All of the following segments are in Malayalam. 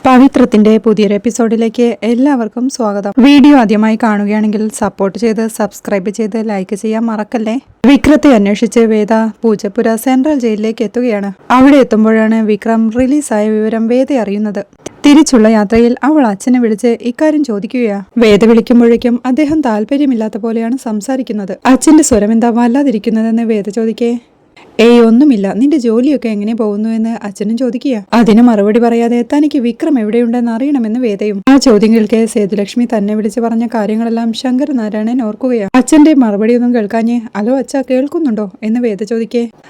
പവിത്രത്തിന്റെ പുതിയൊരു എപ്പിസോഡിലേക്ക് എല്ലാവർക്കും സ്വാഗതം. വീഡിയോ ആദ്യമായി കാണുകയാണെങ്കിൽ സപ്പോർട്ട് ചെയ്ത് സബ്സ്ക്രൈബ് ചെയ്ത് ലൈക്ക് ചെയ്യാൻ മറക്കല്ലേ. വിക്രത്തെ അന്വേഷിച്ച് വേദ പൂജപ്പുര സെൻട്രൽ ജയിലിലേക്ക് എത്തുകയാണ്. അവിടെ എത്തുമ്പോഴാണ് വിക്രം റിലീസായ വിവരം വേദ അറിയുന്നത്. തിരിച്ചുള്ള യാത്രയിൽ അവൾ അച്ഛനെ വിളിച്ച് ഇക്കാര്യം ചോദിക്കുകയാ. വേദ വിളിക്കുമ്പോഴേക്കും അദ്ദേഹം താല്പര്യമില്ലാത്ത പോലെയാണ് സംസാരിക്കുന്നത്. അച്ഛന്റെ സ്വരം എന്താ വല്ലാതിരിക്കുന്നതെന്ന് വേദ ചോദിക്കേ, ഏയ് ഒന്നുമില്ല, നിന്റെ ജോലിയൊക്കെ എങ്ങനെ പോകുന്നുവെന്ന് അച്ഛനും ചോദിക്കുക. അതിന് മറുപടി പറയാതെ തനിക്ക് വിക്രം എവിടെയുണ്ടെന്ന് അറിയണമെന്ന് വേദയും. ആ ചോദ്യം കേൾക്കെ സേതുലക്ഷ്മി തന്നെ വിളിച്ച് പറഞ്ഞ കാര്യങ്ങളെല്ലാം ശങ്കരനാരായണൻ ഓർക്കുകയാണ്. അച്ഛന്റെ മറുപടിയൊന്നും കേൾക്കാഞ്ഞേ അലോ അച്ഛ കേൾക്കുന്നുണ്ടോ എന്ന് വേദ ചോദിക്കേ,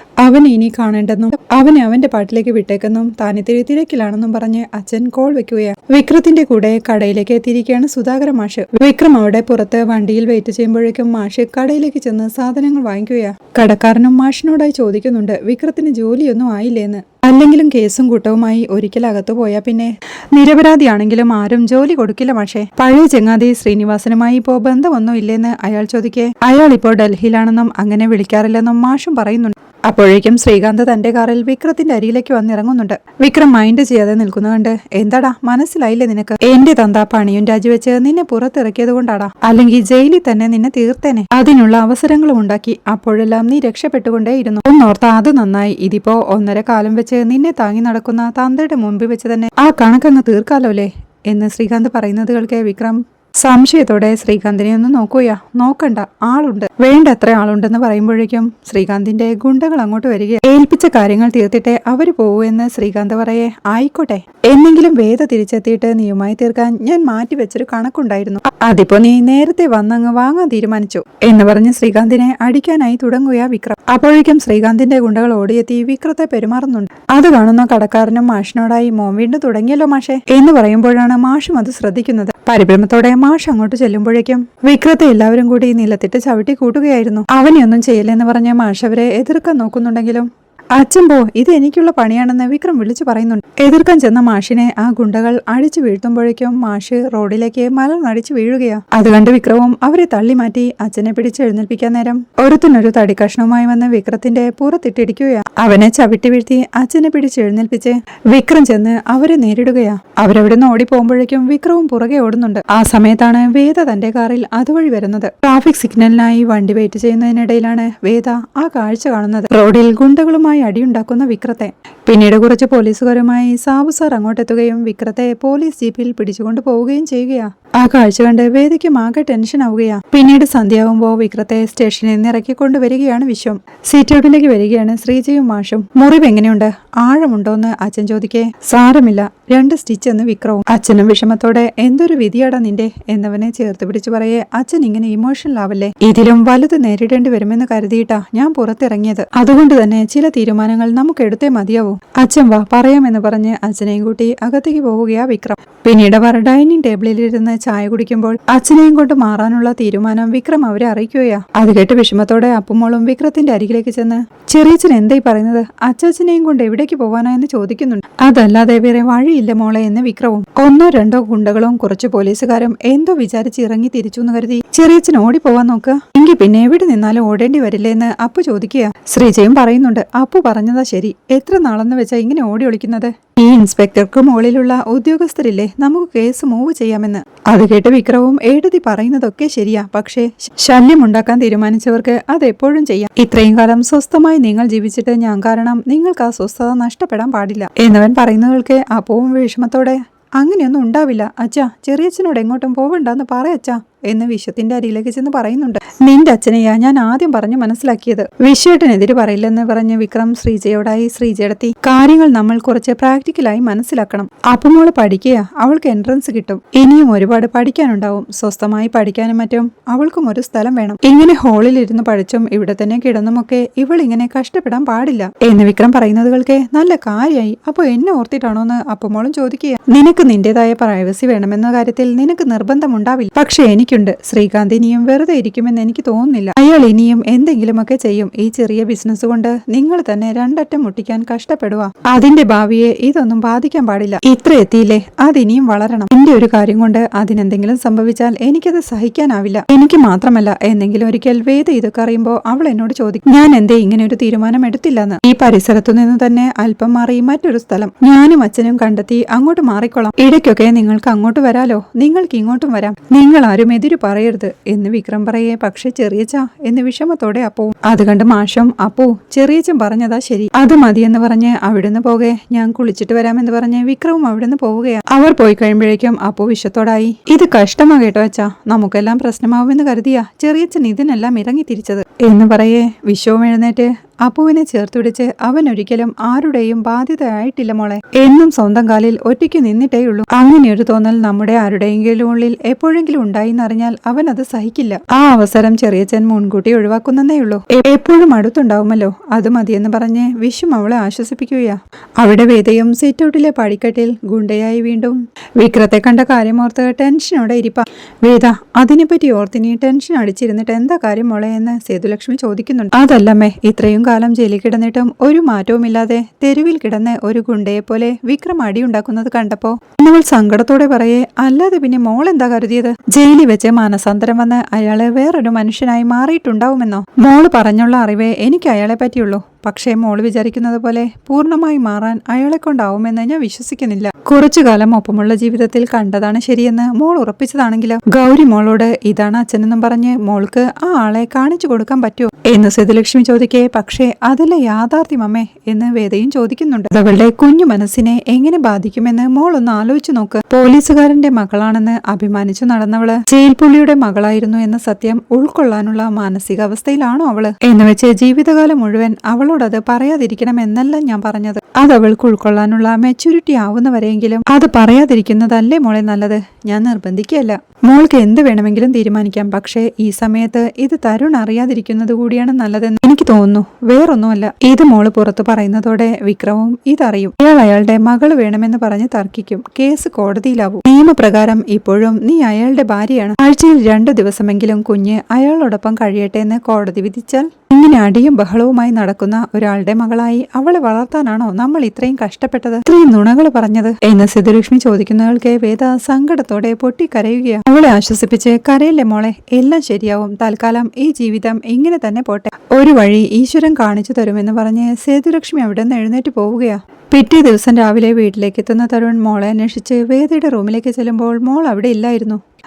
അവനെ ഇനി കാണേണ്ടെന്നും അവനെ അവന്റെ പാട്ടിലേക്ക് വിട്ടേക്കെന്നും താനിത്തിരി തിരക്കിലാണെന്നും പറഞ്ഞ് അച്ഛൻ കോൾ വെക്കുകയാണ്. വിക്രത്തിന്റെ കൂടെ കടയിലേക്ക് എത്തിയിരിക്കുകയാണ് സുധാകര മാഷ്. വിക്രം അവിടെ പുറത്ത് വണ്ടിയിൽ വെയിറ്റ് ചെയ്യുമ്പോഴേക്കും മാഷ് കടയിലേക്ക് ചെന്ന് സാധനങ്ങൾ വാങ്ങിക്കുകയാണ്. കടക്കാരനും മാഷിനോടായി ചോദിക്കുന്നുണ്ട് വിക്രത്തിന് ജോലിയൊന്നും ആയില്ലേന്ന്. അല്ലെങ്കിലും കേസും കൂട്ടവുമായി ഒരിക്കൽ അകത്തു പോയാൽ പിന്നെ നിരപരാധിയാണെങ്കിലും ആരും ജോലി കൊടുക്കില്ല മാഷേ. പഴയ ചങ്ങാതി ശ്രീനിവാസനുമായി ഇപ്പോ ബന്ധമൊന്നും ഇല്ലെന്ന് അയാൾ ചോദിക്കേ, അയാൾ ഇപ്പോൾ ഡൽഹിയിലാണെന്നും അങ്ങനെ വിളിക്കാറില്ലെന്നും മാഷും പറയുന്നുണ്ട്. അപ്പോഴേക്കും ശ്രീകാന്ത് തന്റെ കാറിൽ വിക്രത്തിന്റെ അരിയിലേക്ക് വന്നിറങ്ങുന്നുണ്ട്. വിക്രം മൈൻഡ് ചെയ്യാതെ നിൽക്കുന്നതുകൊണ്ട്, എന്താടാ മനസ്സിലായില്ലേ നിനക്ക്? എന്റെ തന്ത പണിയും രാജിവെച്ച് നിന്നെ പുറത്തിറക്കിയത് കൊണ്ടാടാ, അല്ലെങ്കിൽ ജയിലിൽ തന്നെ നിന്നെ തീർത്തേനെ. അതിനുള്ള അവസരങ്ങളും ഉണ്ടാക്കി. അപ്പോഴെല്ലാം നീ രക്ഷപ്പെട്ടുകൊണ്ടേയിരുന്നു. ഒന്നോർത്ത അത് നന്നായി. ഇതിപ്പോ 1.5 കാലം വെച്ച് നിന്നെ താങ്ങി നടക്കുന്ന തന്തയുടെ മുമ്പിൽ വെച്ച് തന്നെ ആ കണക്കങ്ങ് തീർക്കാലോല്ലേ എന്ന് ശ്രീകാന്ത് പറയുന്നത് കേൾക്കെ വിക്രം സംശയത്തോടെ ശ്രീകാന്തിനെ ഒന്ന് നോക്കുകയാ. നോക്കണ്ട, ആളുണ്ട്, വേണ്ടത്ര ആളുണ്ടെന്ന് പറയുമ്പോഴേക്കും ശ്രീകാന്തിന്റെ ഗുണ്ടകൾ അങ്ങോട്ട് വരിക. ഏൽപ്പിച്ച കാര്യങ്ങൾ തീർത്തിട്ടേ അവര് പോവൂ എന്ന് ശ്രീകാന്ത് പറയേ, ആയിക്കോട്ടെ, എന്നെങ്കിലും വേദ തിരിച്ചെത്തിയിട്ട് നീയുമായി തീർക്കാൻ ഞാൻ മാറ്റിവെച്ചൊരു കണക്കുണ്ടായിരുന്നു. അതിപ്പോ നീ നേരത്തെ വന്നങ്ങ് വാങ്ങാൻ തീരുമാനിച്ചു എന്ന് പറഞ്ഞ് ശ്രീകാന്തിനെ അടിക്കാനായി തുടങ്ങുകയാ വിക്രം. അപ്പോഴേക്കും ശ്രീകാന്തിന്റെ ഗുണ്ടകൾ ഓടിയെത്തി വിക്രത്തെ പെരുമാറുന്നുണ്ട്. അത് കാണുന്ന കടക്കാരനും മാഷിനോടായി മോൻ വീണ്ടും തുടങ്ങിയല്ലോ മാഷെ എന്ന് പറയുമ്പോഴാണ് മാഷും അത് ശ്രദ്ധിക്കുന്നത്. പരിഭ്രമത്തോടെ മാഷ് അങ്ങോട്ട് ചെല്ലുമ്പോഴേക്കും വിക്രത്തെ എല്ലാവരും കൂടി നിലത്തിട്ട് ചവിട്ടി കൂട്ടുകയായിരുന്നു. അവനെയൊന്നും ചെയ്യില്ലെന്ന് പറഞ്ഞ മാഷ് അവരെ എതിർക്കാൻ നോക്കുന്നുണ്ടെങ്കിലും അച്ഛൻ പോ, ഇത് എനിക്കുള്ള പണിയാണെന്ന് വിക്രം വിളിച്ചു പറയുന്നുണ്ട്. എതിർക്കാൻ ചെന്ന മാഷിനെ ആ ഗുണ്ടകൾ അടിച്ചു വീഴ്ത്തുമ്പോഴേക്കും മാഷ് റോഡിലേക്ക് മലർന്നടിച്ചു വീഴുകയാ. അത് കണ്ട് വിക്രവും അവരെ തള്ളി മാറ്റി അച്ഛനെ പിടിച്ച് എഴുന്നേൽപ്പിക്കാൻ നേരം ഒരുത്തിനൊരു തടിക്കഷ്ണവുമായി വന്ന് വിക്രത്തിന്റെ പുറത്തിട്ടിടിക്കുകയാ. അവനെ ചവിട്ടി വീഴ്ത്തി അച്ഛനെ പിടിച്ച് എഴുന്നേൽപ്പിച്ച് വിക്രം ചെന്ന് അവരെ നേരിടുകയാ. അവരവിടുന്ന് ഓടിപ്പോകുമ്പോഴേക്കും വിക്രവും പുറകെ ഓടുന്നുണ്ട്. ആ സമയത്താണ് വേദ തന്റെ കാറിൽ അതുവഴി വരുന്നത്. ട്രാഫിക് സിഗ്നലിനായി വണ്ടി വെയിറ്റ് ചെയ്യുന്നതിനിടയിലാണ് വേദ ആ കാഴ്ച കാണുന്നത്. റോഡിൽ ഗുണ്ടകളുമായി അടിയുണ്ടാക്കുന്ന വിക്രത്തെ. പിന്നീട് കുറച്ച് പോലീസുകാരുമായി സാബു സാർ അങ്ങോട്ടെത്തുകയും വിക്രത്തെ പോലീസ് ജീപ്പിൽ പിടിച്ചുകൊണ്ട് പോവുകയും ചെയ്യുകയാ. ആ കാഴ്ച കണ്ട് വേദയ്ക്കും ആകെ ടെൻഷൻ ആവുകയാ. പിന്നീട് സന്ധ്യയാവുമ്പോ വിക്രത്തെ സ്റ്റേഷനിൽ നിന്ന് ഇറക്കിക്കൊണ്ടുവരികയാണ് വിശ്വം. സീറ്റൗട്ടിലേക്ക് വരികയാണ് ശ്രീജയും മാഷും. മുറിവ് എങ്ങനെയുണ്ട്, ആഴമുണ്ടോന്ന് അച്ഛൻ ചോദിക്കേ, സാരമില്ല, 2 സ്റ്റിച്ച് എന്ന് വിക്രവും. അച്ഛനും വിഷമത്തോടെ എന്തൊരു വിധിയാടാ നിന്റെ എന്നവനെ ചേർത്ത് പിടിച്ചു പറയേ, അച്ഛൻ ഇങ്ങനെ ഇമോഷണൽ ആവല്ലേ, ഇതിലും വലുത് നേരിടേണ്ടി വരുമെന്ന് കരുതിയിട്ടാ ഞാൻ പുറത്തിറങ്ങിയത്. അതുകൊണ്ട് തന്നെ ചില തീരുമാനങ്ങൾ നമുക്ക് എടുത്തേ മതിയാവൂ. അച്ഛൻ വാ പറയാമെന്ന് പറഞ്ഞ് അച്ഛനെയും കൂട്ടി അകത്തേക്ക് പോവുകയാ വിക്രം. പിന്നീട് അവർ ഡൈനിങ് ടേബിളിലിരുന്ന് ചായ കുടിക്കുമ്പോൾ അച്ഛനെയും കൊണ്ട് മാറാനുള്ള തീരുമാനം വിക്രം അവരെ അറിയിക്കുകയാ. അത് കേട്ട് വിഷമത്തോടെ അപ്പുമോളും വിക്രത്തിന്റെ അരികിലേക്ക് ചെന്ന്, ചെറിയച്ഛൻ എന്തായി പറയുന്നത്, അച്ഛനെയും കൊണ്ട് എവിടേക്ക് പോവാനാ എന്ന് ചോദിക്കുന്നുണ്ട്. അതല്ലാതെ വേറെ വഴിയില്ല മോളെ എന്ന് വിക്രവും. 1-2 ഗുണ്ടകളും കുറച്ച് പോലീസുകാരും എന്തോ വിചാരിച്ച് ഇറങ്ങി തിരിച്ചു എന്ന് കരുതി ചെറിയച്ഛൻ ഓടിപ്പോവാൻ നോക്കുക, എങ്കിൽ പിന്നെ എവിടെ നിന്നാലും ഓടേണ്ടി വരില്ലേ എന്ന് അപ്പു ചോദിക്കുക. ശ്രീജയും പറയുന്നുണ്ട്, അപ്പു പറഞ്ഞതാ ശരി, എത്ര നാളെന്ന് വെച്ചാ ഇങ്ങനെ ഓടി ഒളിക്കുന്നത്? ഈ ഇൻസ്പെക്ടർക്ക് മുകളിലുള്ള ഉദ്യോഗസ്ഥരില്ലേ, നമുക്ക് കേസ് മൂവ് ചെയ്യാമെന്ന്. അത് കേട്ട് വിക്രവും എഴുതി പറയുന്നതൊക്കെ ശരിയാ, പക്ഷേ ശല്യമുണ്ടാക്കാൻ തീരുമാനിച്ചവർക്ക് അതെപ്പോഴും ചെയ്യാം. ഇത്രയും കാലം സ്വസ്ഥമായി നിങ്ങൾ ജീവിച്ചിട്ട് ഞാൻ കാരണം നിങ്ങൾക്ക് ആ സ്വസ്ഥത നഷ്ടപ്പെടാൻ പാടില്ല എന്നവൻ പറയുന്നവർക്ക് അപ്പവും വിഷമത്തോടെ, അങ്ങനെയൊന്നും ഉണ്ടാവില്ല അച്ഛാ, ചെറിയച്ഛനോട് എങ്ങോട്ടും പോവണ്ടെന്ന് പറയച്ചാ എന്ന് വിശ്വത്തിന്റെ അരിയിലേക്ക് ചെന്ന് പറയുന്നുണ്ട്. നിന്റെ അച്ഛനെയാ ഞാൻ ആദ്യം പറഞ്ഞു മനസ്സിലാക്കിയത്. വിശ്വേട്ടനെതിരെ പറയില്ലെന്ന് പറഞ്ഞ് വിക്രം ശ്രീജയോടായി ശ്രീജയടത്തി, കാര്യങ്ങൾ നമ്മൾ കുറച്ച് പ്രാക്ടിക്കലായി മനസ്സിലാക്കണം. അപ്പമോള് പഠിക്കുക, അവൾക്ക് എൻട്രൻസ് കിട്ടും, ഇനിയും ഒരുപാട് പഠിക്കാനുണ്ടാവും. സ്വസ്ഥമായി പഠിക്കാനും മറ്റും അവൾക്കും ഒരു സ്ഥലം വേണം. ഇങ്ങനെ ഹാളിൽ ഇരുന്ന് പഠിച്ചും ഇവിടെ തന്നെ കിടന്നുമൊക്കെ ഇവൾ ഇങ്ങനെ കഷ്ടപ്പെടാൻ പാടില്ല എന്ന് വിക്രം പറയുന്നതുകൾക്ക് നല്ല കാര്യമായി. അപ്പൊ എന്നെ ഓർത്തിട്ടാണോന്ന് അപ്പമോളും ചോദിക്കുക. നിനക്ക് നിന്റേതായ പ്രൈവസി വേണമെന്ന കാര്യത്തിൽ നിനക്ക് നിർബന്ധമുണ്ടാവില്ല, പക്ഷെ എനിക്ക് എനിക്കുണ്ട്. ശ്രീകാന്ത് ഇനിയും വെറുതെ ഇരിക്കുമെന്ന് എനിക്ക് തോന്നുന്നില്ല. അയാൾ ഇനിയും എന്തെങ്കിലുമൊക്കെ ചെയ്യും. ഈ ചെറിയ ബിസിനസ് കൊണ്ട് നിങ്ങൾ തന്നെ രണ്ടറ്റം മുട്ടിക്കാൻ കഷ്ടപ്പെടുക. അതിന്റെ ഭാവിയെ ഇതൊന്നും ബാധിക്കാൻ പാടില്ല. ഇത്ര എത്തിയില്ലേ, അതിനിയും വളരണം. എന്റെ ഒരു കാര്യം കൊണ്ട് അതിനെന്തെങ്കിലും സംഭവിച്ചാൽ എനിക്കത് സഹിക്കാനാവില്ല. എനിക്ക് മാത്രമല്ല, എന്തെങ്കിലും ഒരിക്കൽ വേദ ഇതൊക്കെ അറിയുമ്പോൾ അവൾ എന്നോട് ചോദിക്കും, ഞാൻ എന്തേ ഇങ്ങനെ ഒരു തീരുമാനം എടുത്തില്ലെന്ന്. ഈ പരിസരത്തു നിന്ന് തന്നെ അല്പം മാറി മറ്റൊരു സ്ഥലം ഞാനും അച്ഛനും കണ്ടെത്തി അങ്ങോട്ട് മാറിക്കൊള്ളാം. ഇടയ്ക്കൊക്കെ നിങ്ങൾക്ക് അങ്ങോട്ട് വരാലോ, നിങ്ങൾക്ക് ഇങ്ങോട്ടും വരാം. നിങ്ങൾ ആരും എതിരു പറയരുത് എന്ന് വിക്രം പറയേ. പക്ഷെ ചെറിയച്ച എന്ന് വിഷമത്തോടെ അപ്പവും. അത് കണ്ട് മാഷും അപ്പോ ചെറിയച്ചൻ പറഞ്ഞതാ ശരി, അത് മതിയെന്ന് പറഞ്ഞ് അവിടുന്ന് പോകെ. ഞാൻ കുളിച്ചിട്ട് വരാമെന്ന് പറഞ്ഞ് വിക്രവും അവിടുന്ന് പോവുകയാണ്. അവർ പോയി കഴിയുമ്പോഴേക്കും അപ്പോ വിഷത്തോടായി. ഇത് കഷ്ടമാ കേട്ടോ അച്ഛാ, നമുക്കെല്ലാം പ്രശ്നമാവുമെന്ന് കരുതിയാ ചെറിയച്ചൻ ഇതിനെല്ലാം ഇറങ്ങി തിരിച്ചത് എന്ന് പറയേ. വിശ്വവും എഴുന്നേറ്റ് അപ്പുവിനെ ചേർത്തുപിടിച്ച്, അവൻ ഒരിക്കലും ആരുടെയും ബാധ്യതയായിട്ടില്ല മോളെ, എന്നും സ്വന്തം കാലിൽ ഒറ്റയ്ക്ക് നിന്നിട്ടേയുള്ളൂ. അങ്ങനെയൊരു തോന്നൽ നമ്മുടെ ആരുടെയെങ്കിലും ഉള്ളിൽ എപ്പോഴെങ്കിലും ഉണ്ടായിന്നറിഞ്ഞാൽ അവൻ അത് സഹിക്കില്ല. ആ അവസരം ചെറിയച്ചൻ മുൻകൂട്ടി ഒഴിവാക്കുന്നേയുള്ളൂ. എപ്പോഴും അടുത്തുണ്ടാവുമല്ലോ, അത് മതിയെന്ന് പറഞ്ഞ് വിശ്വം അവളെ ആശ്വസിപ്പിക്കുകയാ. അവിടെ വേദയും സിറ്റൗട്ടിലെ പടിക്കെട്ടിൽ ഗുണ്ടയായി വീണ്ടും വിക്രത്തെ കണ്ട കാര്യമോർത്ത് ടെൻഷനോടെ ഇരിപ്പ. വേദ, അതിനെപ്പറ്റി ഓർത്തിനി ടെൻഷൻ അടിച്ചിരുന്നിട്ട് എന്താ കാര്യം മോളെ എന്ന് സേതുലക്ഷ്മി ചോദിക്കുന്നുണ്ട്. അതല്ലമ്മേ, ഇത്രയും കാലം ജയിലിൽ കിടന്നിട്ടും ഒരു മാറ്റവുമില്ലാതെ തെരുവിൽ കിടന്ന് ഒരു ഗുണ്ടയെ പോലെ വിക്രം അടിയുണ്ടാക്കുന്നത് കണ്ടപ്പോ നമ്മൾ സങ്കടത്തോടെ പറയേ. അല്ലാതെ പിന്നെ മോൾ എന്താ കരുതിയത്? ജയിലിൽ വെച്ച് മാനസാന്തരം വന്ന് അയാള് വേറൊരു മനുഷ്യനായി മാറിയിട്ടുണ്ടാവുമെന്നോ? മോള് പറഞ്ഞുള്ള അറിവേ എനിക്ക് അയാളെ പറ്റിയുള്ളൂ. പക്ഷേ മോള് വിചാരിക്കുന്നത് പോലെ പൂർണ്ണമായി മാറാൻ അയാളെ കൊണ്ടാവുമെന്ന് ഞാൻ വിശ്വസിക്കുന്നില്ല. കുറച്ചു കാലം ഒപ്പമുള്ള ജീവിതത്തിൽ കണ്ടതാണ് ശരിയെന്ന് മോൾ ഉറപ്പിച്ചതാണെങ്കിലോ? ഗൗരി മോളോട് ഇതാണ് അച്ഛനെന്നും പറഞ്ഞ് മോൾക്ക് ആ ആളെ കാണിച്ചു കൊടുക്കാൻ പറ്റുമോ എന്ന് സേതുലക്ഷ്മി ചോദിക്കേ. പക്ഷേ അതല്ല യാഥാർത്ഥ്യം അമ്മേ എന്ന് വേദയും ചോദിക്കുന്നുണ്ട്. അവളുടെ കുഞ്ഞു മനസ്സിനെ എങ്ങനെ ബാധിക്കുമെന്ന് മോൾ ഒന്ന് ആലോചിച്ചു നോക്ക്. പോലീസുകാരന്റെ മകളാണെന്ന് അഭിമാനിച്ചു നടന്നവള് ജയിൽ പുള്ളിയുടെ മകളായിരുന്നു എന്ന സത്യം ഉൾക്കൊള്ളാനുള്ള മാനസികാവസ്ഥയിലാണോ അവള്? എന്ന് വെച്ച് ജീവിതകാലം മുഴുവൻ അവളോടത് പറയാതിരിക്കണം എന്നല്ല ഞാൻ പറഞ്ഞത്. അത് അവൾക്ക് ഉൾക്കൊള്ളാനുള്ള മെച്യൂരിറ്റി ആവുന്നവരെങ്കിലും അത് പറയാതിരിക്കുന്നതല്ലേ മോളെ നല്ലത്. ഞാൻ നിർബന്ധിക്കുകയല്ല, മോൾക്ക് എന്ത് വേണമെങ്കിലും തീരുമാനിക്കാം. പക്ഷേ ഈ സമയത്ത് ഇത് തരുൺ അറിയാതിരിക്കുന്നത് കൂടിയാണ് നല്ലതെന്ന് എനിക്ക് തോന്നുന്നു. വേറൊന്നുമല്ല, ഇത് മോള് പുറത്തു പറയുന്നതോടെ വിക്രവും ഇതറിയും. അയാളുടെ മകള് വേണമെന്ന് പറഞ്ഞ് തർക്കിക്കും. കേസ് കോടതിയിലാവും. നിയമപ്രകാരം ഇപ്പോഴും നീ അയാളുടെ ഭാര്യയാണ്. ആഴ്ചയിൽ 2 ദിവസമെങ്കിലും കുഞ്ഞ് അയാളോടൊപ്പം കഴിയട്ടെ എന്ന് കോടതി വിധിച്ചാൽ ഇങ്ങനെ അടിയും ബഹളവുമായി നടക്കുന്ന ഒരാളുടെ മകളായി അവളെ വളർത്താനാണോ നമ്മൾ ഇത്രയും കഷ്ടപ്പെട്ടത്, ഇത്രയും നുണകൾ പറഞ്ഞത് എന്ന് സേതുലക്ഷ്മി ചോദിക്കുന്നവൾക്ക് വേദ സങ്കടത്തോടെ പൊട്ടിക്കരയുകയാണ്. അവളെ ആശ്വസിപ്പിച്ച്, കരയില്ലേ മോളെ, എല്ലാം ശരിയാവും. തൽക്കാലം ഈ ജീവിതം ഇങ്ങനെ തന്നെ പോട്ടെ, ഒരു വഴി ഈശ്വരൻ കാണിച്ചു തരുമെന്ന് പറഞ്ഞ് സേതുലക്ഷ്മി അവിടെ നിന്ന് എഴുന്നേറ്റ് പോവുകയാ. പിറ്റേ ദിവസം രാവിലെ വീട്ടിലേക്ക് എത്തുന്ന തരുൺ മോളെ അന്വേഷിച്ച് വേദയുടെ റൂമിലേക്ക് ചെല്ലുമ്പോൾ മോൾ അവിടെ ഇല്ലായിരുന്നു.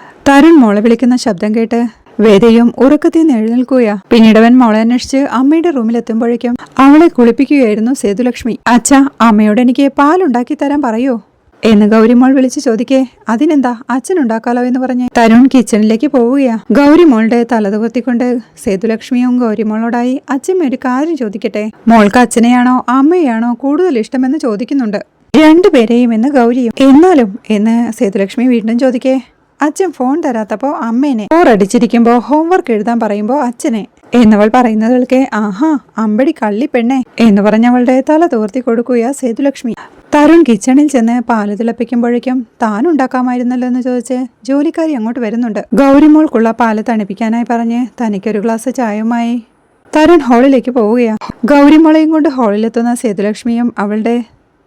തരുൺ മോളെ വിളിക്കുന്ന ശബ്ദം കേട്ട് വേദയും ഉറക്കത്തിൽ നിന്ന് എഴുന്നേൽക്കുകയാ. പിന്നീടവൻ മോളെ അന്വേഷിച്ച് അമ്മയുടെ റൂമിലെത്തുമ്പോഴേക്കും അവളെ കുളിപ്പിക്കുകയായിരുന്നു സേതുലക്ഷ്മി. അച്ഛാ, അമ്മയോട് എനിക്ക് പാലുണ്ടാക്കി തരാൻ പറയോ എന്ന് ഗൗരിമോൾ വിളിച്ചു ചോദിക്കേ. അതിനെന്താ, അച്ഛനുണ്ടാക്കാലോ എന്ന് പറഞ്ഞ് തരുൺ കിച്ചണിലേക്ക് പോവുകയാ. ഗൗരിമോളുടെ തലതുവർത്തിക്കൊണ്ട് സേതുലക്ഷ്മിയും ഗൗരിമോളോടായി, അച്ഛമ്മ ഒരു കാര്യം ചോദിക്കട്ടെ, മോൾക്ക് അച്ഛനെയാണോ അമ്മയാണോ കൂടുതൽ ഇഷ്ടമെന്ന് ചോദിക്കുന്നുണ്ട്. രണ്ടുപേരെയും എന്ന് ഗൗരിയും. എന്നാലും എന്ന് സേതുലക്ഷ്മി വീണ്ടും ചോദിക്കേ. അച്ഛൻ ഫോൺ തരാത്തപ്പോ അമ്മേനെ, ബോറടിച്ചിരിക്കുമ്പോ ഹോംവർക്ക് എഴുതാൻ പറയുമ്പോ അച്ഛനെ എന്നവൾ പറയുന്നതൾക്ക് ആഹാ അമ്പടി കള്ളിപ്പെണ്ണെ എന്ന് പറഞ്ഞവളുടെ തല തോർത്തി കൊടുക്കുകയാ സേതുലക്ഷ്മി. തരുൺ കിച്ചണിൽ ചെന്ന് പാല് തിളപ്പിക്കുമ്പോഴേക്കും താനുണ്ടാക്കാമായിരുന്നല്ലോ എന്ന് ചോദിച്ച് ജോലിക്കാരി അങ്ങോട്ട് വരുന്നുണ്ട്. ഗൗരിമോൾക്കുള്ള പാല് തണുപ്പിക്കാനായി പറഞ്ഞ് തനിക്കൊരു ഗ്ലാസ് ചായയുമായി തരുൺ ഹാളിലേക്ക് പോവുകയാ. ഗൗരിമോളെയും കൊണ്ട് ഹാളിലെത്തുന്ന സേതുലക്ഷ്മിയും അവളുടെ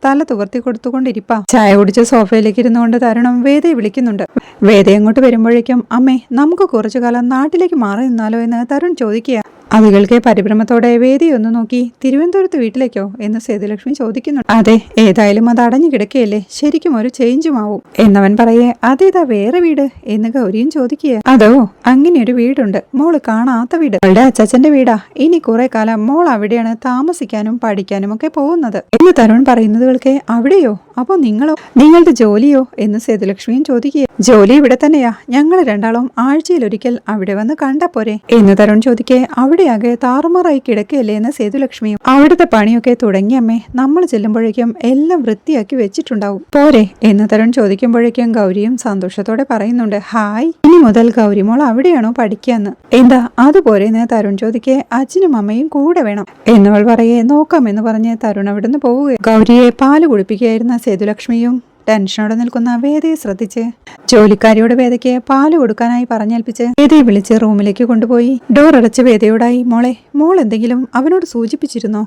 തല തുവർത്തി കൊടുത്തുകൊണ്ടിരിപ്പാ. ചായ കുടിച്ച് സോഫയിലേക്ക് ഇരുന്നുകൊണ്ട് തരുണം വേദയെ വിളിക്കുന്നുണ്ട്. വേദ അങ്ങോട്ട് വരുമ്പോഴേക്കും അമ്മേ, നമുക്ക് കുറച്ചു കാലം നാട്ടിലേക്ക് മാറി നിന്നാലോ എന്ന് തരുൺ ചോദിക്കുക. അതുകൾക്ക് പരിഭ്രമത്തോടെ വേദിയൊന്നു നോക്കി, തിരുവനന്തപുരത്ത് വീട്ടിലേക്കോ എന്ന് സേതുലക്ഷ്മി ചോദിക്കുന്നു. അതെ, ഏതായാലും അത് അടഞ്ഞു കിടക്കുകയല്ലേ, ശരിക്കും ഒരു ചേഞ്ചുമാവും എന്നവൻ പറയേ. അതേതാ വേറെ വീട് എന്ന് ഗൗരിയും ചോദിക്കുക. അതോ, അങ്ങനെയൊരു വീടുണ്ട്, മോള് കാണാത്ത വീട്, അവളുടെ അച്ചാച്ചന്റെ വീടാ. ഇനി കുറെ കാലം മോൾ അവിടെയാണ് താമസിക്കാനും പഠിക്കാനും ഒക്കെ പോകുന്നത് എന്ന് തരുൺ പറയുന്നതുകൾക്ക്. അവിടെയോ? അപ്പോ നിങ്ങളോ, നിങ്ങളുടെ ജോലിയോ എന്ന് സേതുലക്ഷ്മിയും ചോദിക്കുക. ജോലി ഇവിടെ തന്നെയാ, ഞങ്ങൾ രണ്ടാളും ആഴ്ചയിലൊരിക്കൽ അവിടെ വന്ന് കണ്ടാ പോരെ എന്ന് തരുൺ ചോദിക്കേ. അവിടെയാകെ താറുമാറായി കിടക്കുകയല്ലേ എന്ന് സേതുലക്ഷ്മിയും. അവിടുത്തെ പണിയൊക്കെ തുടങ്ങിയമ്മേ, നമ്മൾ ചെല്ലുമ്പോഴേക്കും എല്ലാം വൃത്തിയാക്കി വെച്ചിട്ടുണ്ടാവും, പോരെ എന്ന് തരുൺ ചോദിക്കുമ്പോഴേക്കും ഗൗരിയും സന്തോഷത്തോടെ പറയുന്നുണ്ട്. ഹായ്, ഇനി മുതൽ ഗൗരിമോൾ അവിടെയാണോ പഠിക്കാന്ന്? എന്താ അതുപോലെ എന്ന് തരുൺ ചോദിക്കേ. അച്ഛനും അമ്മയും കൂടെ വേണം എന്നവൾ പറയേ. നോക്കാമെന്ന് പറഞ്ഞ് തരുൺ അവിടുന്ന് പോവുക. ഗൗരിയെ പാല് കുടിപ്പിക്കുകയായിരുന്ന സേതുലക്ഷ്മിയും ടെൻഷനോടെ നിൽക്കുന്ന വേദയെ ശ്രദ്ധിച്ച് ജോലിക്കാരിയോട് വേദയ്ക്ക് പാല് കൊടുക്കാനായി പറഞ്ഞേൽപ്പിച്ച് വേദയെ വിളിച്ച് റൂമിലേക്ക് കൊണ്ടുപോയി ഡോർ അടച്ച് വേദയോടായി മോൾ എന്തെങ്കിലും അവനോട് സൂചിപ്പിച്ചിരുന്നോ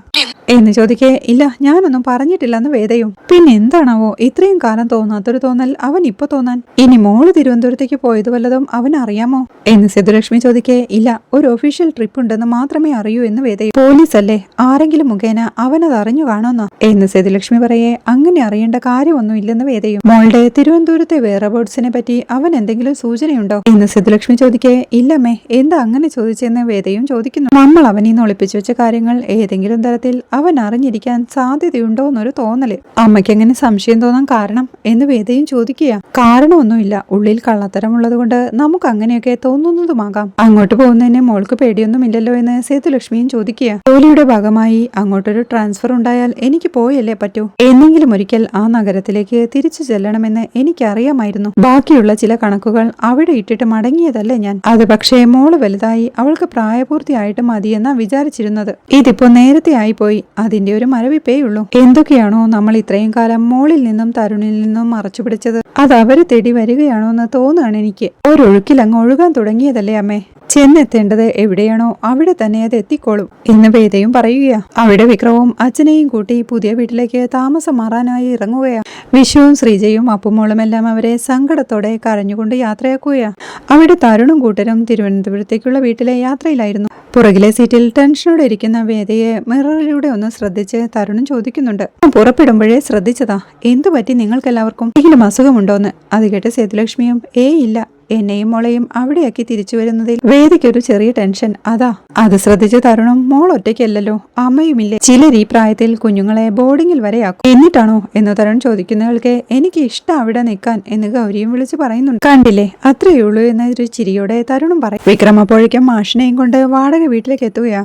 എന്ന് ചോദിക്കേ ഇല്ല, ഞാനൊന്നും പറഞ്ഞിട്ടില്ലെന്ന് വേദയും. പിന്നെ എന്താണാവോ ഇത്രയും കാലം തോന്നാത്തൊരു തോന്നൽ അവൻ ഇപ്പൊ തോന്നാൻ? ഇനി മോള് തിരുവനന്തപുരത്തേക്ക് പോയത് വല്ലതും അവൻ അറിയാമോ എന്ന് സേതുലക്ഷ്മി ചോദിക്കേ ഇല്ല, ഒരു ഒഫീഷ്യൽ ട്രിപ്പ് ഉണ്ടെന്ന് മാത്രമേ അറിയൂ എന്ന് വേദയും. പോലീസ് അല്ലേ, ആരെങ്കിലും മുഖേന അവനത് അറിഞ്ഞു കാണുമെന്നോ എന്ന് സേതുലക്ഷ്മി പറയേ അങ്ങനെ അറിയേണ്ട കാര്യമൊന്നും ഇല്ലെന്ന് വേദയും. മോളുടെ തിരുവനന്തപുരത്തെ വെയർഅബൌട്ട്സിനെ പറ്റി അവൻ എന്തെങ്കിലും സൂചനയുണ്ടോ എന്ന് സേതുലക്ഷ്മി ചോദിക്കേ ഇല്ലമ്മേ, എന്താ അങ്ങനെ ചോദിച്ചെന്ന് വേദയും ചോദിക്കുന്നു. നമ്മൾ അവനീന്ന് ഒളിപ്പിച്ചു വെച്ച കാര്യങ്ങൾ ഏതെങ്കിലും തരത്തിൽ അവൻ അറിഞ്ഞിരിക്കാൻ സാധ്യതയുണ്ടോ എന്നൊരു തോന്നല്. അമ്മയ്ക്ക് എങ്ങനെ സംശയം തോന്നാൻ കാരണം എന്ന് വേദയും ചോദിക്കുക. കാരണമൊന്നുമില്ല, ഉള്ളിൽ കള്ളത്തരമുള്ളത് കൊണ്ട് നമുക്ക് അങ്ങനെയൊക്കെ തോന്നുന്നതുമാകാം. അങ്ങോട്ട് പോകുന്നതിന് മോൾക്ക് പേടിയൊന്നുമില്ലല്ലോ എന്ന് സേതുലക്ഷ്മിയും ചോദിക്കുക. ജോലിയുടെ ഭാഗമായി അങ്ങോട്ടൊരു ട്രാൻസ്ഫർ ഉണ്ടായാൽ എനിക്ക് പോയല്ലേ പറ്റൂ. എന്നെങ്കിലും ഒരിക്കൽ ആ നഗരത്തിലേക്ക് തിരിച്ചു ചെല്ലണമെന്ന് എനിക്കറിയാമായിരുന്നു. ബാക്കിയുള്ള ചില കണക്കുകൾ അവിടെ ഇട്ടിട്ട് മടങ്ങിയതല്ലേ ഞാൻ. അത് പക്ഷേ മോള് വലുതായി അവൾക്ക് പ്രായപൂർത്തിയായിട്ട് മതിയെന്നാ വിചാരിച്ചിരുന്നത്. ഇതിപ്പോ നേരത്തെ ആയിപ്പോയി. അതിന്റെ ഒരു മരവിപ്പേയുള്ളൂ. എന്തൊക്കെയാണോ നമ്മൾ ഇത്രയും കാലം മോളിൽ നിന്നും തരുണിൽ നിന്നും മറച്ചു പിടിച്ചത് അത് അവരെ തേടി വരികയാണോ എന്ന് തോന്നുകയാണ് എനിക്ക്. ഒരൊഴുക്കിൽ അങ്ങ് ഒഴുകാൻ തുടങ്ങിയതല്ലേ അമ്മേ. ചെന്നെത്തേണ്ടത് എവിടെയാണോ അവിടെ തന്നെ അത് എത്തിക്കോളും എന്ന് വേദയും പറയുക. അവിടെ വിക്രവും അച്ഛനെയും കൂട്ടി പുതിയ വീട്ടിലേക്ക് താമസം മാറാനായി ഇറങ്ങുകയാണ്. വിഷുവും ശ്രീജയും അപ്പുമോളും എല്ലാം അവരെ സങ്കടത്തോടെ കരഞ്ഞുകൊണ്ട് യാത്രയാക്കുകയാണ്. അവിടെ തരുണും കൂട്ടരും തിരുവനന്തപുരത്തേക്കുള്ള വീട്ടിലെ യാത്രയിലായിരുന്നു. പുറകിലെ സീറ്റിൽ ടെൻഷനോടെ ഇരിക്കുന്ന വേദയെ മിററിലൂടെ ഒന്ന് ശ്രദ്ധിച്ച് തരുണും ചോദിക്കുന്നുണ്ട്. പുറപ്പെടുമ്പോഴേ ശ്രദ്ധിച്ചതാ, എന്തു പറ്റി നിങ്ങൾക്കെല്ലാവർക്കും? എന്തെങ്കിലും അസുഖമുണ്ടോന്ന്? അത് കേട്ട് സേതുലക്ഷ്മിയും ഇല്ല, എന്നെയും മോളെയും അവിടെയാക്കി തിരിച്ചു വരുന്നതിൽ വേദിക്കൊരു ചെറിയ ടെൻഷൻ. അതാ. അത് ശ്രദ്ധിച്ച് തരുണം മോൾ ഒറ്റയ്ക്കല്ലല്ലോ, അമ്മയുമില്ലേ. ചിലർ ഈ പ്രായത്തിൽ കുഞ്ഞുങ്ങളെ ബോർഡിങ്ങിൽ വരെ ആക്കും. എന്നിട്ടാണോ എന്ന് തരുൺ ചോദിക്കുന്നയാൾക്ക് എനിക്ക് ഇഷ്ടം അവിടെ നിൽക്കാൻ എന്ന് ഗൗരിയും വിളിച്ചു പറയുന്നുണ്ട്. കണ്ടില്ലേ, അത്രയുള്ളൂ എന്നൊരു ചിരിയോടെ തരുണും പറയും. വിക്രം അപ്പോഴേക്കും മാഷിനെയും കൊണ്ട് വാടക വീട്ടിലേക്ക് എത്തുകയാ.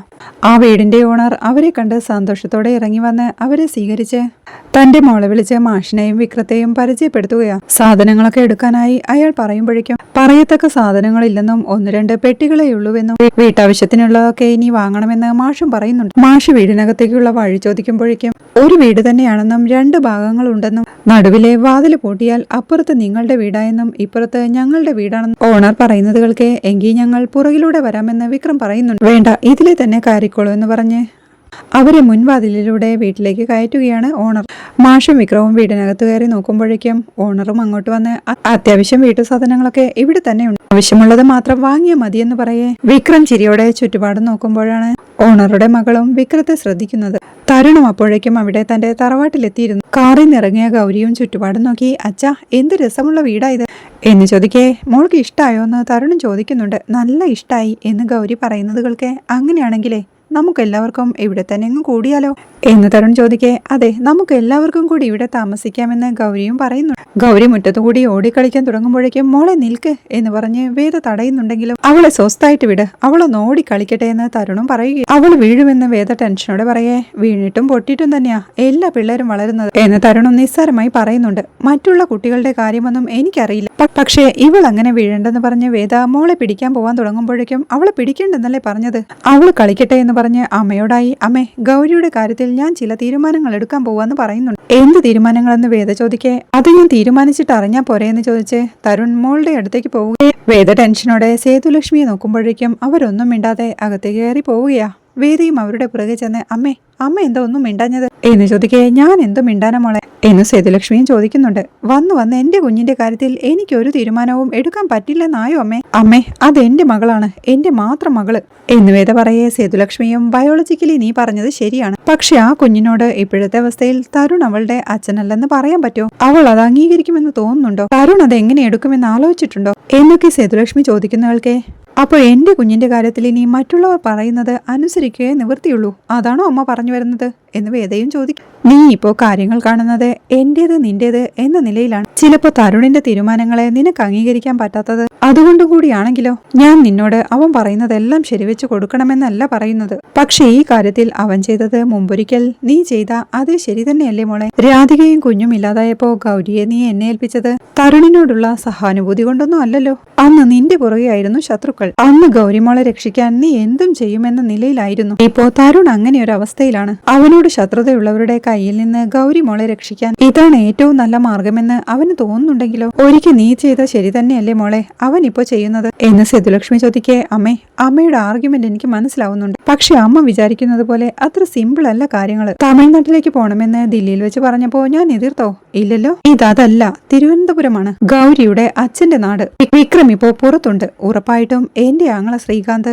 ആ വീടിന്റെ ഓണർ അവരെ കണ്ട് സന്തോഷത്തോടെ ഇറങ്ങി വന്ന് അവരെ സ്വീകരിച്ച് തന്റെ മോളെ വിളിച്ച് മാഷിനെയും വിക്രത്തെയും പരിചയപ്പെടുത്തുകയാ. സാധനങ്ങളൊക്കെ എടുക്കാനായി അയാൾ പറയുമ്പോഴേക്കും പറയത്തക്ക സാധനങ്ങളില്ലെന്നും 1-2 പെട്ടികളെയുള്ളൂവെന്നും വീട്ടാവശ്യത്തിനുള്ളതൊക്കെ ഇനി വാങ്ങണമെന്ന് മാഷും പറയുന്നുണ്ട്. മാഷ് വീടിനകത്തേക്കുള്ള വഴി ചോദിക്കുമ്പോഴേക്കും ഒരു വീട് തന്നെയാണെന്നും 2 ഭാഗങ്ങളുണ്ടെന്നും നടുവിലെ വാതിൽ പൂട്ടിയാൽ അപ്പുറത്ത് നിങ്ങളുടെ വീടായെന്നും ഇപ്പുറത്ത് ഞങ്ങളുടെ വീടാണെന്നും ഓണർ പറയുന്നത് കേൾക്കെ എങ്കിൽ ഞങ്ങൾ പുറകിലൂടെ വരാമെന്ന് വിക്രം പറയുന്നുണ്ട്. വേണ്ട, ഇതിലെ തന്നെ കയറിക്കോളൂ എന്ന് പറഞ്ഞ് അവരെ മുൻവാതിലിലൂടെ വീട്ടിലേക്ക് കയറ്റുകയാണ് ഓണർ. മാഷും വിക്രവും വീടിനകത്ത് കയറി നോക്കുമ്പോഴേക്കും ഓണറും അങ്ങോട്ട് വന്ന് അത്യാവശ്യം വീട്ടു സാധനങ്ങളൊക്കെ ഇവിടെ തന്നെയുണ്ട്, ആവശ്യമുള്ളത് മാത്രം വാങ്ങിയാൽ മതിയെന്ന് പറയേ വിക്രം ചിരിയോടെ ചുറ്റുപാടും നോക്കുമ്പോഴാണ് ഓണറുടെ മകളും വിക്രത്തെ ശ്രദ്ധിക്കുന്നത്. തരുണും അപ്പോഴേക്കും അവിടെ തന്റെ തറവാട്ടിലെത്തിയിരുന്നു. കാറിൽ നിന്നിറങ്ങിയ ഗൗരിയും ചുറ്റുപാടും നോക്കി അച്ഛാ, എന്ത് രസമുള്ള വീടാ ഇത് എന്ന് ചോദിക്കേ മോൾക്ക് ഇഷ്ടായോ എന്ന് തരുണും ചോദിക്കുന്നുണ്ട്. നല്ല ഇഷ്ടായി എന്ന് ഗൗരി പറയുന്നത് കേൾക്കെ അങ്ങനെയാണെങ്കിലേ നമുക്കെല്ലാവർക്കും ഇവിടെ തന്നെ അങ്ങ് കൂടിയാലോ എന്ന് തരുൺ ചോദിക്കേ അതെ, നമുക്ക് എല്ലാവർക്കും കൂടി ഇവിടെ താമസിക്കാമെന്ന് ഗൗരിയും പറയുന്നു. ഗൗരി മുറ്റത്തുകൂടി ഓടിക്കളിക്കാൻ തുടങ്ങുമ്പോഴേക്കും മോളെ നിൽക്ക് എന്ന് പറഞ്ഞ് വേദ തടയുന്നുണ്ടെങ്കിലും അവളെ സ്വസ്ഥായിട്ട് വിട്, അവളൊന്ന് ഓടിക്കളിക്കട്ടെ എന്ന് തരുണും പറയുക. അവൾ വീഴുമെന്ന് വേദ ടെൻഷനോടെ പറയേ വീണിട്ടും പൊട്ടിയിട്ടും തന്നെയാ എല്ലാ പിള്ളേരും വളരുന്നത് എന്ന് തരുണും നിസ്സാരമായി പറയുന്നുണ്ട്. മറ്റുള്ള കുട്ടികളുടെ കാര്യമൊന്നും എനിക്കറിയില്ല, പക്ഷേ ഇവൾ അങ്ങനെ വീഴണ്ടെന്ന് പറഞ്ഞ് വേദ മോളെ പിടിക്കാൻ പോവാൻ തുടങ്ങുമ്പോഴേക്കും അവളെ പിടിക്കേണ്ടെന്നല്ലേ പറഞ്ഞത്, അവള് കളിക്കട്ടെ എന്ന് പറഞ്ഞ് അമ്മയോടായി അമ്മേ ഗൗരിയുടെ കാര്യത്തിൽ ഞാൻ ചില തീരുമാനങ്ങൾ എടുക്കാൻ പോവാന്ന് പറയുന്നുണ്ട്. എന്ത് തീരുമാനങ്ങളെന്ന് വേദ ചോദിക്കേ അത് ഞാൻ തീരുമാനിച്ചിട്ട് അറിഞ്ഞാ പോരെ എന്ന് ചോദിച്ച് തരുൺ മോളുടെ അടുത്തേക്ക് പോവുകയെ. വേദ ടെൻഷനോടെ സേതുലക്ഷ്മിയെ നോക്കുമ്പോഴേക്കും അവരൊന്നും മിണ്ടാതെ അകത്തേക്ക് കയറി പോവുകയാ. വേദയും അവരുടെ പുറകെ ചെന്ന് അമ്മ എന്താ ഒന്നും മിണ്ടാഞ്ഞത് എന്ന് ചോദിക്കേ ഞാൻ എന്തോ മിണ്ടാന മോളെ എന്ന് സേതുലക്ഷ്മിയും ചോദിക്കുന്നുണ്ട്. വന്ന് എന്റെ കുഞ്ഞിന്റെ കാര്യത്തിൽ എനിക്കൊരു തീരുമാനവും എടുക്കാൻ പറ്റില്ലെന്നായോ അമ്മേ അതെന്റെ മകളാണ്, എന്റെ മാത്രം മകള് എന്ന് വേദ പറയേ സേതുലക്ഷ്മിയും ബയോളജിക്കലി നീ പറഞ്ഞത് ശരിയാണ്, പക്ഷെ ആ കുഞ്ഞിനോട് ഇപ്പോഴത്തെ അവസ്ഥയിൽ തരുൺ അവളുടെ അച്ഛനല്ലെന്ന് പറയാൻ പറ്റുമോ? അവൾ അത് അംഗീകരിക്കുമെന്ന് തോന്നുന്നുണ്ടോ? തരുൺ അത് എങ്ങനെ എടുക്കുമെന്ന് ആലോചിച്ചിട്ടുണ്ടോ എന്നൊക്കെ സേതുലക്ഷ്മി ചോദിക്കുന്നവൾക്കെ അപ്പോൾ എന്റെ കുഞ്ഞിന്റെ കാര്യത്തിൽ ഇനി മറ്റുള്ളവർ പറയുന്നത് അനുസരിക്കുകയേ നിവൃത്തിയുള്ളൂ, അതാണോ അമ്മ പറഞ്ഞു വരുന്നത് എന്ന് വേദയും ചോദിക്കും. നീ ഇപ്പോൾ കാര്യങ്ങൾ കാണുന്നത് എന്റേത് നിന്റേത് എന്ന നിലയിലാണ്. ചിലപ്പോൾ തരുണിന്റെ തീരുമാനങ്ങളെ നിനക്ക് അംഗീകരിക്കാൻ പറ്റാത്തത് അതുകൊണ്ടും കൂടിയാണെങ്കിലോ? ഞാൻ നിന്നോട് അവൻ പറയുന്നതെല്ലാം ശരിവെച്ച് കൊടുക്കണമെന്നല്ല പറയുന്നത്, പക്ഷെ ഈ കാര്യത്തിൽ അവൻ ചെയ്തത് മുമ്പൊരിക്കൽ നീ ചെയ്ത അതേ ശരി തന്നെയല്ലേ മോളെ? രാധികയും കുഞ്ഞും ഇല്ലാതായപ്പോ ഗൗരിയെ നീ എന്നെ ഏൽപ്പിച്ചത് തരുണിനോടുള്ള സഹാനുഭൂതി കൊണ്ടൊന്നും അല്ലല്ലോ. അന്ന് നിന്റെ പുറകെയായിരുന്നു ശത്രുക്കൾ. അന്ന് ഗൗരിമോളെ രക്ഷിക്കാൻ നീ എന്തും ചെയ്യുമെന്ന നിലയിലായിരുന്നു. ഇപ്പോ തരുൺ അങ്ങനെ ഒരു അവസ്ഥയിലാണ്. അവനോട് ശത്രുതയുള്ളവരുടെ കയ്യിൽ നിന്ന് ഗൗരിമോളെ രക്ഷിക്കാൻ ഇതാണ് ഏറ്റവും നല്ല മാർഗമെന്ന് അവന് തോന്നുന്നുണ്ടെങ്കിലോ? ഒരിക്കൽ നീ ചെയ്ത ശരി തന്നെയല്ലേ മോളെ അവൻ ഇപ്പോ ചെയ്യുന്നത് എന്ന് സേതുലക്ഷ്മി ചോദിക്കേ, അമ്മയുടെ ആർഗ്യുമെന്റ് എനിക്ക് മനസ്സിലാവുന്നുണ്ട്. പക്ഷെ അമ്മ വിചാരിക്കുന്നത് പോലെ അത്ര സിമ്പിൾ അല്ല കാര്യങ്ങൾ. തമിഴ്നാട്ടിലേക്ക് പോണമെന്ന് ദില്ലിയിൽ വെച്ച് പറഞ്ഞപ്പോ ഞാൻ എതിർത്തോ? ഇല്ലല്ലോ. ഇതല്ല, തിരുവനന്തപുരമാണ് ഗൗരിയുടെ അച്ഛന്റെ നാട്. വിക്രം ഇപ്പോ പുറത്തുണ്ട്. ഉറപ്പായിട്ടും എന്റെ ആങ്ങള ശ്രീകാന്ത്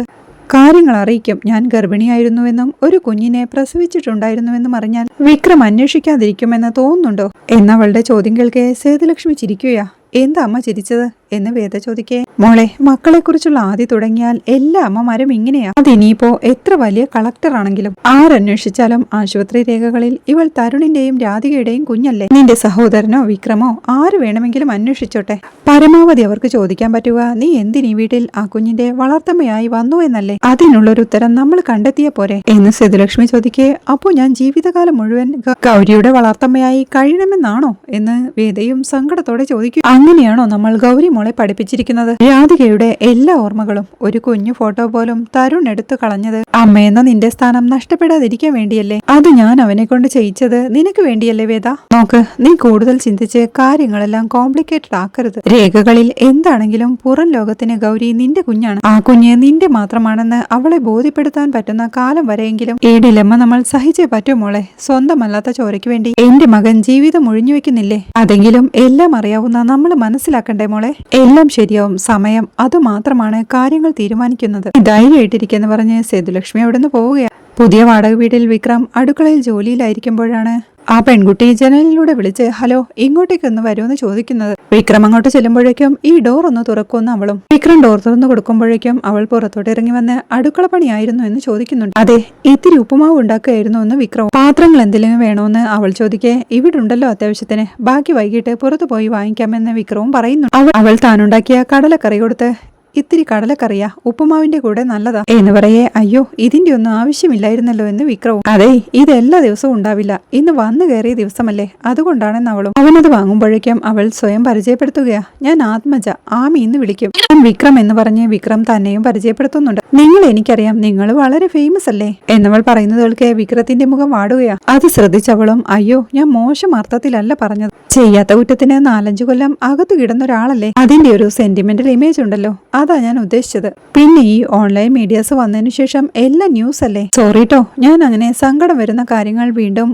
കാര്യങ്ങൾ അറിയിക്കും. ഞാൻ ഗർഭിണിയായിരുന്നുവെന്നും ഒരു കുഞ്ഞിനെ പ്രസവിച്ചിട്ടുണ്ടായിരുന്നുവെന്നും അറിഞ്ഞാൽ വിക്രം അന്വേഷിക്കാതിരിക്കുമെന്ന് തോന്നുന്നുണ്ടോ എന്നവളുടെ ചോദ്യം കേൾക്കെ സേതുലക്ഷ്മി ചിരിക്കുകയാ. എന്താ അമ്മ ചിരിച്ചത് എന്ന് വേദ ചോദിക്കേ, മോളെ മക്കളെ കുറിച്ചുള്ള ആദ്യ തുടങ്ങിയാൽ എല്ലാ അമ്മമാരും ഇങ്ങനെയാ. അതിനിയിപ്പോ എത്ര വലിയ കളക്ടർ ആണെങ്കിലും ആരന്വേഷിച്ചാലും ആശുപത്രി രേഖകളിൽ ഇവൾ തരുണിന്റെയും രാധികയുടെയും കുഞ്ഞല്ലേ. നിന്റെ സഹോദരനോ വിക്രമോ ആര് വേണമെങ്കിലും അന്വേഷിച്ചോട്ടെ. പരമാവധി അവർക്ക് ചോദിക്കാൻ പറ്റുക നീ എന്തിനീ വീട്ടിൽ ആ കുഞ്ഞിന്റെ വളർത്തമ്മയായി വന്നു എന്നല്ലേ. അതിനുള്ളൊരു ഉത്തരം നമ്മൾ കണ്ടെത്തിയ പോരെ എന്ന് സേതുലക്ഷ്മി ചോദിക്കേ, അപ്പോ ഞാൻ ജീവിതകാലം മുഴുവൻ ഗൗരിയുടെ വളർത്തമ്മയായി കഴിയണമെന്നാണോ എന്ന് വേദയും സങ്കടത്തോടെ ചോദിക്കും. അങ്ങനെയാണോ നമ്മൾ ഗൗരി മോളെ പഠിപ്പിച്ചിരിക്കുന്നത്? രാധികയുടെ എല്ലാ ഓർമ്മകളും ഒരു കുഞ്ഞു ഫോട്ടോ പോലും തരുൺ എടുത്തു കളഞ്ഞത് അമ്മയെന്ന നിന്റെ സ്ഥാനം നഷ്ടപ്പെടാതിരിക്കാൻ വേണ്ടിയല്ലേ. അത് ഞാൻ അവനെ കൊണ്ട് ചെയ്യിച്ചത് നിനക്ക് വേണ്ടിയല്ലേ വേദ. നോക്ക്, നീ കൂടുതൽ ചിന്തിച്ച് കാര്യങ്ങളെല്ലാം കോംപ്ലിക്കേറ്റഡ് ആക്കരുത്. രേഖകളിൽ എന്താണെങ്കിലും പുറം ലോകത്തിന് ഗൗരി നിന്റെ കുഞ്ഞാണ്. ആ കുഞ്ഞ് നിന്റെ മാത്രമാണെന്ന് അവളെ ബോധ്യപ്പെടുത്താൻ പറ്റുന്ന കാലം വരെയെങ്കിലും ഈ ഡിലെമ്മ നമ്മൾ സഹിച്ചേ പറ്റൂ മോളെ. സ്വന്തമല്ലാത്ത ചോരയ്ക്ക് വേണ്ടി എന്റെ മകൻ ജീവിതം ഒഴിഞ്ഞു വെക്കുന്നില്ലേ? അതെങ്കിലും എല്ലാം അറിയാവുന്ന നമ്മൾ മനസ്സിലാക്കണ്ടേ മോളെ. എല്ലാം ശരിയാവും. സമയം അതുമാത്രമാണ് കാര്യങ്ങൾ തീരുമാനിക്കുന്നത്. ധൈര്യമായിട്ടിരിക്കെന്ന് പറഞ്ഞ് സേതുലക്ഷ്മി അവിടുന്ന് പോവുകയാണ്. പുതിയ വാടക വീട്ടിൽ വിക്രം അടുക്കളയിൽ ജോലിയിലായിരിക്കുമ്പോഴാണ് ആ പെൺകുട്ടി ജനലിലൂടെ വിളിച്ച് ഹലോ ഇങ്ങോട്ടേക്കൊന്ന് വരുമെന്ന് ചോദിക്കുന്നത്. വിക്രം അങ്ങോട്ട് ചെല്ലുമ്പോഴേക്കും ഈ ഡോർ ഒന്ന് തുറക്കുമെന്ന് അവളും. വിക്രം ഡോർ തുറന്നു കൊടുക്കുമ്പോഴേക്കും അവൾ പുറത്തോട്ട് ഇറങ്ങി വന്ന് അടുക്കള പണിയായിരുന്നു എന്ന് ചോദിക്കുന്നുണ്ട്. അതെ, ഇത്തിരി ഉപ്പുമാവ് ഉണ്ടാക്കുകയായിരുന്നു എന്ന് വിക്രം. പാത്രങ്ങൾ എന്തെങ്കിലും വേണോന്ന് അവൾ ചോദിക്കേ, ഇവിടെ ഉണ്ടല്ലോ അത്യാവശ്യത്തിന്, ബാക്കി വൈകിട്ട് പുറത്തു പോയി വാങ്ങിക്കാമെന്ന് വിക്രവും പറയുന്നു. അവൾ താനുണ്ടാക്കിയ കടലക്കറി കൊടുത്ത് ഇത്തിരി കടലക്കറിയാ ഉപ്പുമാവിന്റെ കൂടെ നല്ലതാ എന്ന് പറയേ, അയ്യോ ഇതിന്റെ ഒന്നും ആവശ്യമില്ലായിരുന്നല്ലോ എന്ന് വിക്രവും. അതെ, ഇത് എല്ലാ ദിവസവും ഉണ്ടാവില്ല, ഇന്ന് വന്നു കയറിയ ദിവസമല്ലേ, അതുകൊണ്ടാണെന്ന് അവളും. അവനത് വാങ്ങുമ്പോഴേക്കും അവൾ സ്വയം പരിചയപ്പെടുത്തുകയാ, ഞാൻ ആത്മജ, ആമി എന്ന് വിളിക്കും. ഞാൻ വിക്രം എന്ന് പറഞ്ഞ് വിക്രം തന്നെയും പരിചയപ്പെടുത്തുന്നുണ്ട്. നിങ്ങൾ എനിക്കറിയാം, നിങ്ങൾ വളരെ ഫേമസ് അല്ലേ എന്നവൾ പറയുന്നത് കേൾക്കെ വിക്രത്തിന്റെ മുഖം വാടുകയാ. അത് ശ്രദ്ധിച്ചവളും അയ്യോ ഞാൻ മോശം അർത്ഥത്തിലല്ല പറഞ്ഞത്, ചെയ്യാത്ത കുറ്റത്തിന് 4-5 കൊല്ലം അകത്ത് കിടന്ന ഒരാളല്ലേ, അതിന്റെ ഒരു സെന്റിമെന്റൽ ഇമേജ് ഉണ്ടല്ലോ, അതാ ഞാൻ ഉദ്ദേശിച്ചത്. പിന്നെ ഈ ഓൺലൈൻ മീഡിയാസ് വന്നതിനു ശേഷം എല്ലാം ന്യൂസ് അല്ലേ. സോറിട്ടോ, ഞാൻ അങ്ങനെ സങ്കടം വരുന്ന കാര്യങ്ങൾ വീണ്ടും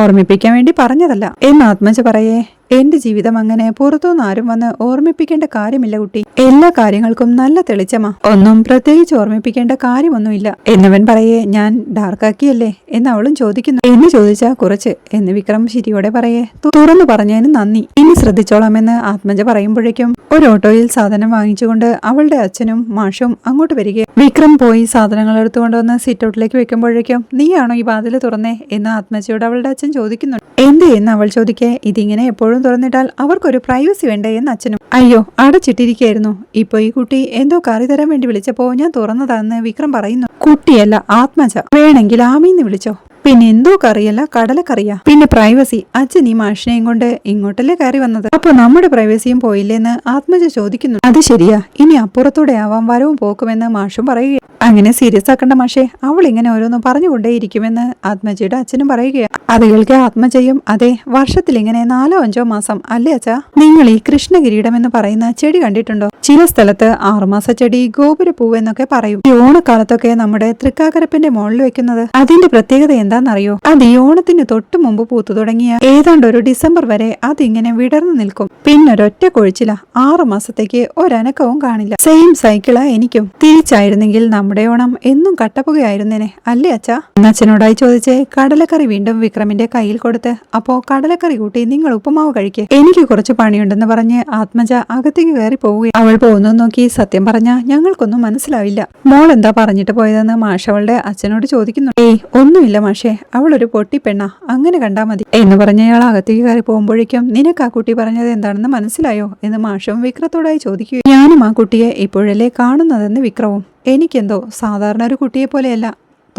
ഓർമ്മിപ്പിക്കാൻ വേണ്ടി പറഞ്ഞതല്ല എന്ന് ആത്മജ പറയേ. എന്റെ ജീവിതം അങ്ങനെ പുറത്തുനിന്ന് ആരും വന്ന് ഓർമ്മിപ്പിക്കേണ്ട കാര്യമില്ല കുട്ടി. എല്ലാ കാര്യങ്ങൾക്കും നല്ല തെളിച്ചമാ, ഒന്നും പ്രത്യേകിച്ച് ഓർമ്മിപ്പിക്കേണ്ട കാര്യമൊന്നുമില്ല എന്നവൻ പറയേ. ഞാൻ ഡാർക്കാക്കിയല്ലേ എന്ന് അവളും ചോദിക്കുന്നു. എന്ന് ചോദിച്ചാ കുറച്ച് എന്ന് വിക്രം ശരിയോടെ പറയേ. തുറന്നു പറഞ്ഞതിന് നന്ദി, ഇനി ശ്രദ്ധിച്ചോളാമെന്ന് ആത്മജ പറയുമ്പോഴേക്കും ഒരു ഓട്ടോയിൽ സാധനം വാങ്ങിച്ചുകൊണ്ട് അവളുടെ അച്ഛനും മാഷും അങ്ങോട്ട് വരിക. വിക്രം പോയി സാധനങ്ങൾ എടുത്തുകൊണ്ടുവന്ന് സിറ്റൗട്ടിലേക്ക് വെക്കുമ്പോഴേക്കും നീയാണോ ഈ വാതിൽ തുറന്നേ എന്ന് ആത്മജയോട് അവളുടെ അച്ഛൻ ചോദിക്കുന്നുണ്ട്. എന്ത് എന്ന് അവൾ ചോദിക്കേ. ഇതിങ്ങനെ എപ്പോഴും തുറന്നിട്ടാൽ അവർക്കൊരു പ്രൈവസി വേണ്ടേ എന്ന് അച്ഛനും. അയ്യോ അടച്ചിട്ടിരിക്കുകയായിരുന്നു, ഇപ്പൊ ഈ കുട്ടി എന്തോ കറി തരാൻ വേണ്ടി വിളിച്ചപ്പോ ഞാൻ തുറന്നതാന്ന് വിക്രം പറയുന്നു. കുട്ടിയല്ല ആത്മജ, വേണമെങ്കിൽ ആമീന്ന് വിളിച്ചോ. പിന്നെ എന്തോ കറിയല്ല കടലക്കറിയാ, പിന്നെ പ്രൈവസി. അച്ഛൻ ഈ മാഷിനെയും കൊണ്ട് ഇങ്ങോട്ടല്ലേ കയറി വന്നത്, അപ്പൊ നമ്മുടെ പ്രൈവസിയും പോയില്ലേന്ന് ആത്മജ ചോദിക്കുന്നു. അത് ശരിയാ, ഇനി അപ്പുറത്തൂടെ ആവാം വരവും പോക്കുമെന്ന് മാഷും പറയുക. അങ്ങനെ സീരിയസ് ആക്കണ്ട മാഷേ, അവൾ ഇങ്ങനെ ഓരോന്നും പറഞ്ഞുകൊണ്ടേയിരിക്കുമെന്ന് ആത്മജയുടെ അച്ഛനും പറയുകയാണ്. അത് കേൾക്കെ ആത്മജയും അതെ, വർഷത്തിൽ ഇങ്ങനെ 4-5 മാസം അല്ലേ അച്ഛാ. നിങ്ങൾ ഈ കൃഷ്ണകിരീടം എന്ന് പറയുന്ന ചെടി കണ്ടിട്ടുണ്ടോ? ചില സ്ഥലത്ത് 6 ചെടി ഗോപുരപ്പൂവ് എന്നൊക്കെ പറയും. ഈ ഓണക്കാലത്തൊക്കെ നമ്മുടെ തൃക്കാക്കരപ്പിന്റെ മുകളിൽ വെക്കുന്നത്. അതിന്റെ പ്രത്യേകത എന്താണെന്നറിയോ? അത് ഈ ഓണത്തിന് തൊട്ടു മുമ്പ് പൂത്തു തുടങ്ങിയ ഏതാണ്ട് ഒരു ഡിസംബർ വരെ അതിങ്ങനെ വിടർന്നു നിൽക്കും. പിന്നൊരൊറ്റ കൊഴിച്ചില 6 മാസത്തേക്ക് ഒരനക്കവും കാണില്ല. സെയിം സൈക്കിളാ എനിക്കും. തിരിച്ചായിരുന്നെങ്കിൽ നമ്മുടെ ഓണം എന്നും കട്ടപ്പുകയായിരുന്നേനെ അല്ലേ അച്ഛാ എന്നച്ഛനോടായി ചോദിച്ചേ. കടലക്കറി വീണ്ടും വിക്രമിന്റെ കയ്യിൽ കൊടുത്ത് അപ്പോ കടലക്കറി കൂട്ടി നിങ്ങൾ ഉപ്പുമാവ് കഴിക്കേ, എനിക്ക് കുറച്ച് പണിയുണ്ടെന്ന് പറഞ്ഞ് ആത്മജ അകത്തേക്ക് കയറി പോവുകയും. അവൾ പോകുന്നത് നോക്കി സത്യം പറഞ്ഞ ഞങ്ങൾക്കൊന്നും മനസ്സിലാവില്ല, മോൾ എന്താ പറഞ്ഞിട്ട് പോയതെന്ന് മാഷ് അവളുടെ അച്ഛനോട് ചോദിക്കുന്നു. ഏയ് ഒന്നുമില്ല മാഷേ, അവളൊരു പൊട്ടിപ്പെണ്ണ, അങ്ങനെ കണ്ടാ മതി എന്ന് പറഞ്ഞ അയാൾ അകത്തേക്ക് കയറി പോകുമ്പോഴേക്കും നിനക്ക് ആ കുട്ടി പറഞ്ഞത് എന്താണെന്ന് മനസ്സിലായോ എന്ന് മാഷും വിക്രത്തോടായി ചോദിക്കുക. ഞാനും ആ കുട്ടിയെ ഇപ്പോഴല്ലേ കാണുന്നതെന്ന് വിക്രവും. എനിക്കെന്തോ സാധാരണ ഒരു കുട്ടിയെ പോലെയല്ല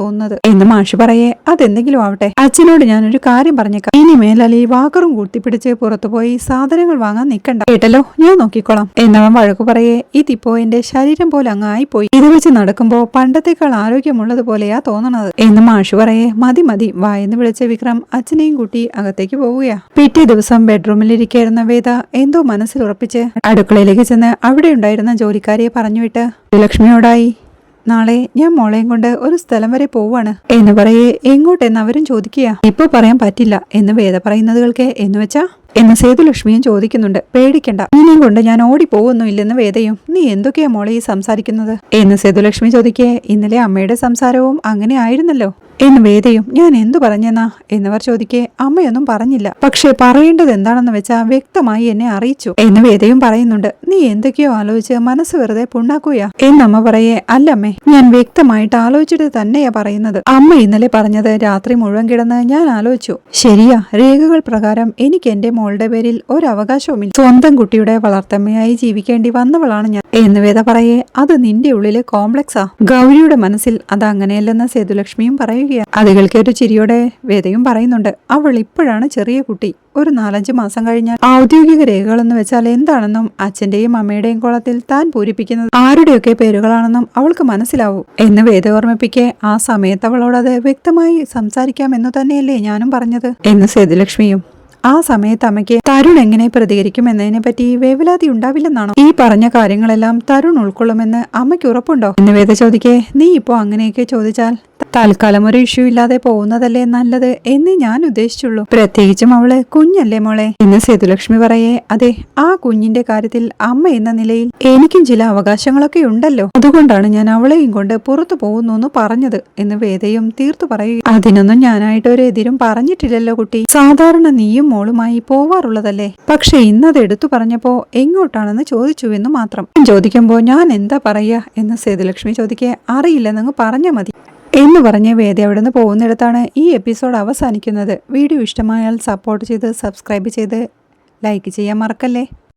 തോന്നുന്നത് എന്ന് മാഷ് പറയേ. അതെന്തെങ്കിലും ആവട്ടെ, അച്ഛനോട് ഞാനൊരു കാര്യം പറഞ്ഞേക്കാം. ഇനി മേലാൽ ഈ വാക്കറും കൂട്ടിപ്പിടിച്ച് പുറത്തുപോയി സാധനങ്ങൾ വാങ്ങാൻ നിൽക്കണ്ട കേട്ടല്ലോ, ഞാൻ നോക്കിക്കോളാം എന്നവൻ വഴക്കു പറയേ. ഇതിപ്പോ എന്റെ ശരീരം പോലെ അങ്ങ് ആയിപ്പോയി. ഇത് വെച്ച് നടക്കുമ്പോ പണ്ടത്തേക്കാൾ ആരോഗ്യമുള്ളത് പോലെയാ തോന്നണത് എന്ന് മാഷു പറയേ. മതി മതി വായെന്ന് വിളിച്ച വിക്രം അച്ഛനെയും കൂട്ടി അകത്തേക്ക് പോവുകയാ. പിറ്റേ ദിവസം ബെഡ്റൂമിലിരിക്കായിരുന്ന വേദ എന്തോ മനസ്സിൽ ഉറപ്പിച്ച് അടുക്കളയിലേക്ക് ചെന്ന് അവിടെ ഉണ്ടായിരുന്ന ജോലിക്കാരിയെ പറഞ്ഞുവിട്ട് ലക്ഷ്മിയോടായി, നാളെ ഞാൻ മോളെയും കൊണ്ട് ഒരു സ്ഥലം വരെ പോവാണ് എന്ന് പറയേ. എങ്ങോട്ടെന്ന് അവരും ചോദിക്കുക. ഇപ്പൊ പറയാൻ പറ്റില്ല എന്ന് വേദ പറയുന്നത് കേൾക്കെ. എന്ന് വെച്ചാ എന്ന് സേതുലക്ഷ്മിയും ചോദിക്കുന്നുണ്ട്. പേടിക്കണ്ട, നിന്നെയും കൊണ്ട് ഞാൻ ഓടിപ്പോവൊന്നുമില്ലെന്ന് വേദയും. നീ എന്തൊക്കെയാ മോളെ ഈ സംസാരിക്കുന്നത് എന്ന് സേതുലക്ഷ്മി ചോദിക്കേ. ഇന്നലെ അമ്മയുടെ സംസാരവും അങ്ങനെ ആയിരുന്നല്ലോ എന്ന് വേദയും. ഞാൻ എന്തു പറഞ്ഞെന്നാ എന്നവർ ചോദിക്കേ. അമ്മയൊന്നും പറഞ്ഞില്ല, പക്ഷെ പറയേണ്ടത് എന്താണെന്ന് വെച്ചാ വ്യക്തമായി എന്നെ അറിയിച്ചു എന്ന് വേദയും പറയുന്നുണ്ട്. നീ എന്തൊക്കെയോ ആലോചിച്ച് മനസ്സ് വെറുതെ പുണ്ണാക്കുകയാ എന്നമ്മ പറയേ. അല്ലമ്മേ, ഞാൻ വ്യക്തമായിട്ട് ആലോചിച്ചിട്ട് തന്നെയാ പറയുന്നത്. അമ്മ ഇന്നലെ പറഞ്ഞത് രാത്രി മുഴുവൻ കിടന്ന് ഞാൻ ആലോചിച്ചു. ശരിയാ, രേഖകൾ പ്രകാരം എനിക്ക് എന്റെ മോളുടെ പേരിൽ ഒരു അവകാശവുമില്ല. സ്വന്തം കുട്ടിയുടെ വളർത്തമ്മയായി ജീവിക്കേണ്ടി വന്നവളാണ് ഞാൻ എന്ന് വേദ പറയേ. അത് നിന്റെ ഉള്ളിലെ കോംപ്ലക്സാ. ഗൗരിയുടെ മനസ്സിൽ അത് അങ്ങനെയല്ലെന്ന് സേതുലക്ഷ്മിയും പറയുക. അത് കേൾക്കൊരു ചിരിയോടെ വേദയും പറയുന്നുണ്ട്. അവൾ ഇപ്പോഴാണ് ചെറിയ കുട്ടി. ഒരു 4-5 മാസം കഴിഞ്ഞാൽ ഔദ്യോഗിക രേഖകളെന്ന് വെച്ചാൽ എന്താണെന്നും അച്ഛന്റെയും അമ്മയുടെയും കോളത്തിൽ താൻ പൂരിപ്പിക്കുന്നത് ആരുടെയൊക്കെ പേരുകളാണെന്നും അവൾക്ക് മനസ്സിലാവൂ എന്ന് വേദ ഓർമ്മിപ്പിക്കെ. ആ സമയത്ത് അവളോടത് വ്യക്തമായി സംസാരിക്കാമെന്നു തന്നെയല്ലേ ഞാനും പറഞ്ഞത് എന്ന് സേതുലക്ഷ്മിയും. ആ സമയത്ത് അമ്മയ്ക്ക് തരുൺ എങ്ങനെ പ്രതികരിക്കും എന്നതിനെ പറ്റി വേവലാതി ഉണ്ടാവില്ലെന്നാണോ? ഈ പറഞ്ഞ കാര്യങ്ങളെല്ലാം തരുൺ ഉൾക്കൊള്ളുമെന്ന് അമ്മയ്ക്ക് ഉറപ്പുണ്ടോ എന്ന് വേദ ചോദിക്കേ. നീ ഇപ്പോ അങ്ങനെയൊക്കെ ചോദിച്ചാൽ തൽക്കാലം ഒരു ഇഷ്യൂ ഇല്ലാതെ പോകുന്നതല്ലേ നല്ലത് എന്നേ ഞാൻ ഉദ്ദേശിച്ചുള്ളൂ. പ്രത്യേകിച്ചും അവള് കുഞ്ഞല്ലേ മോളെ എന്ന് സേതുലക്ഷ്മി പറയേ. അതെ, ആ കുഞ്ഞിന്റെ കാര്യത്തിൽ അമ്മ എന്ന നിലയിൽ എനിക്കും ചില അവകാശങ്ങളൊക്കെ ഉണ്ടല്ലോ. അതുകൊണ്ടാണ് ഞാൻ അവളെയും കൊണ്ട് പുറത്തു പോകുന്നു എന്ന് പറഞ്ഞത് എന്ന് വേദയും തീർത്തു പറയുക. അതിനൊന്നും ഞാനായിട്ട് ഒരു എതിരും പറഞ്ഞിട്ടില്ലല്ലോ കുട്ടി. സാധാരണ നീയും മോളുമായി പോവാറുള്ളതല്ലേ. പക്ഷെ ഇന്നത് എടുത്തു പറഞ്ഞപ്പോ എങ്ങോട്ടാണെന്ന് ചോദിച്ചുവെന്ന് മാത്രം. ചോദിക്കുമ്പോ ഞാൻ എന്താ പറയാ എന്ന് സേതുലക്ഷ്മി ചോദിക്കേ. അറിയില്ലെന്നങ്ങ് പറഞ്ഞാൽ മതി എന്ന് പറഞ്ഞ് വേദ അവിടെ നിന്ന് പോകുന്നിടത്താണ് ഈ എപ്പിസോഡ് അവസാനിക്കുന്നത്. വീഡിയോ ഇഷ്ടമായാൽ സപ്പോർട്ട് ചെയ്ത് സബ്സ്ക്രൈബ് ചെയ്ത് ലൈക്ക് ചെയ്യാൻ മറക്കല്ലേ.